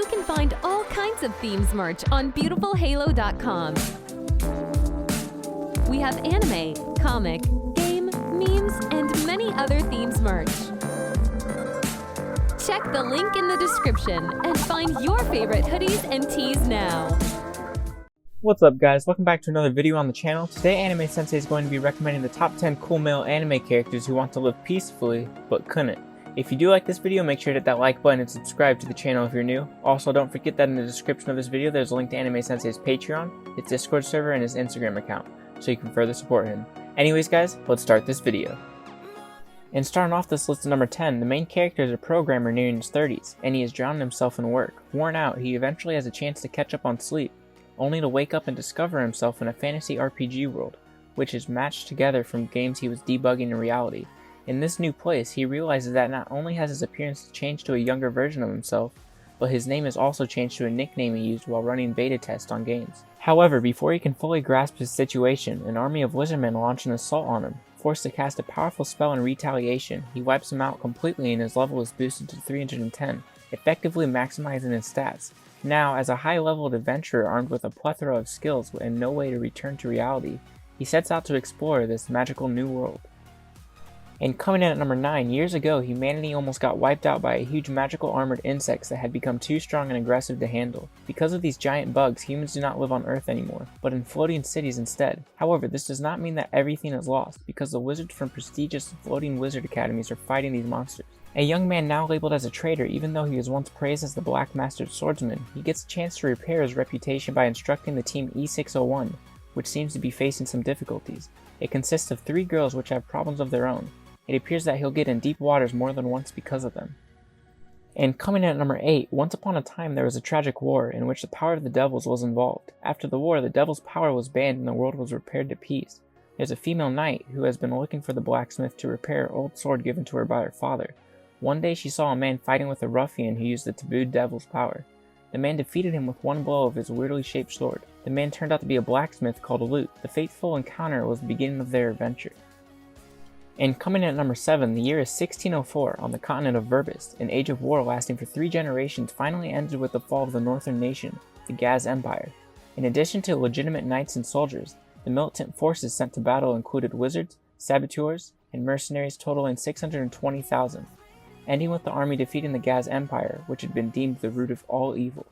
You can find all kinds of themes merch on beautifulhalo.com. We have anime, comic, game, memes, and many other themes merch. Check the link in the description and find your favorite hoodies and tees now. What's up guys, welcome back to another video on the channel. Today Anime Sensei is going to be recommending the top 10 cool male anime characters who want to live peacefully, but couldn't. If you do like this video, make sure to hit that like button and subscribe to the channel if you're new. Also, don't forget that in the description of this video there's a link to Anime Sensei's Patreon, his Discord server, and his Instagram account, so you can further support him. Anyways guys, let's start this video. And starting off this list at number 10, the main character is a programmer nearing his 30s, and he has drowned himself in work. Worn out, he eventually has a chance to catch up on sleep, only to wake up and discover himself in a fantasy RPG world, which is matched together from games he was debugging in reality. In this new place, he realizes that not only has his appearance changed to a younger version of himself, but his name is also changed to a nickname he used while running beta tests on games. However, before he can fully grasp his situation, an army of lizardmen launch an assault on him. Forced to cast a powerful spell in retaliation, he wipes him out completely and his level is boosted to 310, effectively maximizing his stats. Now, as a high-leveled adventurer armed with a plethora of skills and no way to return to reality, he sets out to explore this magical new world. And coming in at number 9, years ago humanity almost got wiped out by a huge magical armored insects that had become too strong and aggressive to handle. Because of these giant bugs, humans do not live on Earth anymore, but in floating cities instead. However, this does not mean that everything is lost, because the wizards from prestigious floating wizard academies are fighting these monsters. A young man now labeled as a traitor, even though he was once praised as the Black Mastered Swordsman, he gets a chance to repair his reputation by instructing the team E601, which seems to be facing some difficulties. It consists of 3 girls which have problems of their own. It appears that he'll get in deep waters more than once because of them. And coming in at number 8, once upon a time there was a tragic war in which the power of the devils was involved. After the war, the devil's power was banned and the world was repaired to peace. There's a female knight who has been looking for the blacksmith to repair an old sword given to her by her father. One day she saw a man fighting with a ruffian who used the tabooed devil's power. The man defeated him with one blow of his weirdly shaped sword. The man turned out to be a blacksmith called Lute. The fateful encounter was the beginning of their adventure. And coming in at number 7, the year is 1604 on the continent of Verbis. An age of war lasting for 3 generations finally ended with the fall of the northern nation, the Gaz Empire. In addition to legitimate knights and soldiers, the militant forces sent to battle included wizards, saboteurs, and mercenaries totaling 620,000. Ending with the army defeating the Gaz Empire, which had been deemed the root of all evil.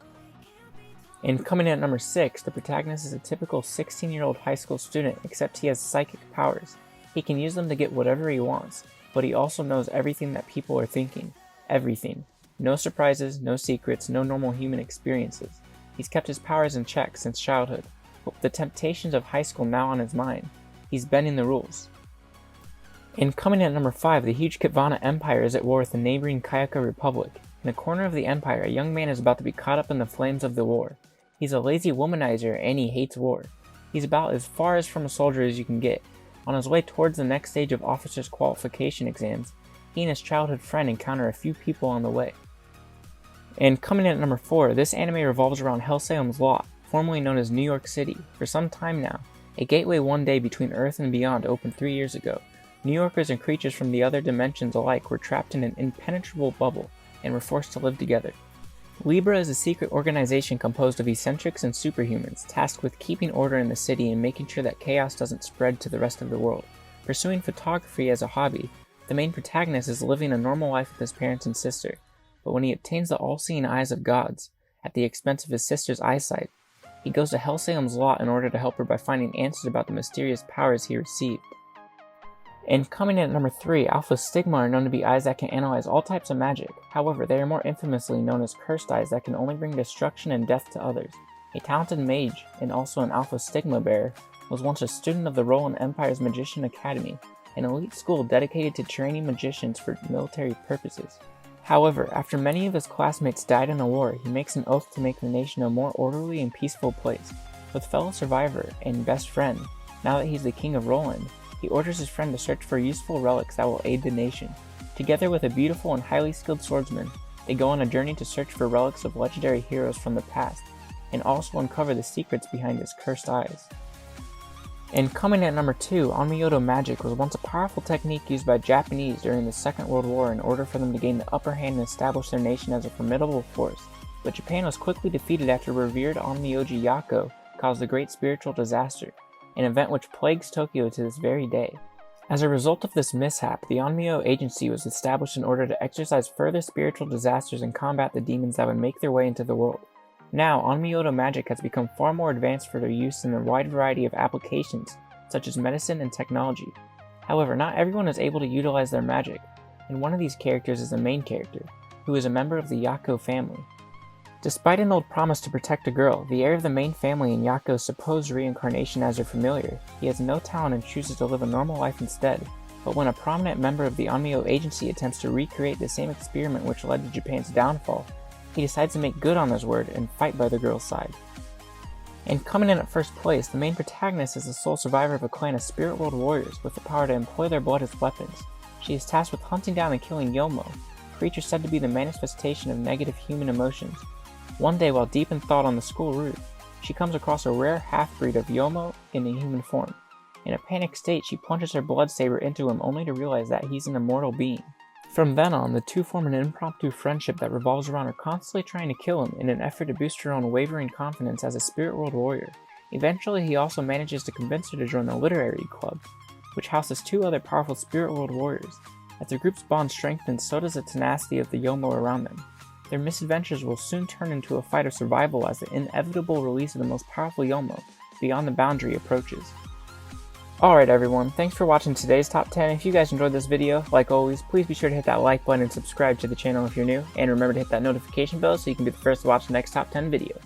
And coming in at number 6, the protagonist is a typical 16-year-old high school student, except he has psychic powers. He can use them to get whatever he wants, but he also knows everything that people are thinking. Everything. No surprises, no secrets, no normal human experiences. He's kept his powers in check since childhood, but with the temptations of high school now on his mind, he's bending the rules. And coming in at number 5, the huge Kitvana Empire is at war with the neighboring Kayaka Republic. In a corner of the empire, a young man is about to be caught up in the flames of the war. He's a lazy womanizer and he hates war. He's about as far as from a soldier as you can get. On his way towards the next stage of officers' qualification exams, he and his childhood friend encounter a few people on the way. And coming in at number 4, this anime revolves around Hellsalem's Law, formerly known as New York City. For some time now, a gateway one day between Earth and beyond opened 3 years ago. New Yorkers and creatures from the other dimensions alike were trapped in an impenetrable bubble and were forced to live together. Libra is a secret organization composed of eccentrics and superhumans, tasked with keeping order in the city and making sure that chaos doesn't spread to the rest of the world. Pursuing photography as a hobby, the main protagonist is living a normal life with his parents and sister, but when he obtains the all-seeing eyes of gods, at the expense of his sister's eyesight, he goes to Hellsalem's Law in order to help her by finding answers about the mysterious powers he received. And coming in at number 3, Alpha Stigma are known to be eyes that can analyze all types of magic. However, they are more infamously known as cursed eyes that can only bring destruction and death to others. A talented mage, and also an Alpha Stigma bearer, was once a student of the Roland Empire's Magician Academy, an elite school dedicated to training magicians for military purposes. However, after many of his classmates died in the war, he makes an oath to make the nation a more orderly and peaceful place. With fellow survivor and best friend, now that he's the king of Roland, he orders his friend to search for useful relics that will aid the nation. Together with a beautiful and highly skilled swordsman, they go on a journey to search for relics of legendary heroes from the past, and also uncover the secrets behind his cursed eyes. And coming at number 2, Onmyoto magic was once a powerful technique used by Japanese during the Second World War in order for them to gain the upper hand and establish their nation as a formidable force. but Japan was quickly defeated after revered Onmyoji Yako caused a great spiritual disaster, an event which plagues Tokyo to this very day. As a result of this mishap, the Onmyo Agency was established in order to exercise further spiritual disasters and combat the demons that would make their way into the world. Now, Onmyoto magic has become far more advanced for their use in a wide variety of applications, such as medicine and technology. However, not everyone is able to utilize their magic, and one of these characters is the main character, who is a member of the Yako family. Despite an old promise to protect a girl, the heir of the main family in Yako's supposed reincarnation as her familiar, he has no talent and chooses to live a normal life instead. But when a prominent member of the Onmyo Agency attempts to recreate the same experiment which led to Japan's downfall, he decides to make good on his word and fight by the girl's side. And coming in at first place, the main protagonist is the sole survivor of a clan of spirit world warriors with the power to employ their blood as weapons. She is tasked with hunting down and killing Yomo, a creature said to be the manifestation of negative human emotions. One day, while deep in thought on the school roof, she comes across a rare half-breed of Yomo in a human form. In a panicked state, she plunges her blood saber into him only to realize that he's an immortal being. From then on, the two form an impromptu friendship that revolves around her constantly trying to kill him in an effort to boost her own wavering confidence as a spirit world warrior. Eventually, he also manages to convince her to join the literary club, which houses two other powerful spirit world warriors. As their group's bond strengthens, so does the tenacity of the Yomo around them. Their misadventures will soon turn into a fight of survival as the inevitable release of the most powerful Yomo, Beyond the Boundary, approaches. Alright everyone, thanks for watching today's Top 10. If you guys enjoyed this video, like always, please be sure to hit that like button and subscribe to the channel if you're new, and remember to hit that notification bell so you can be the first to watch the next Top 10 video.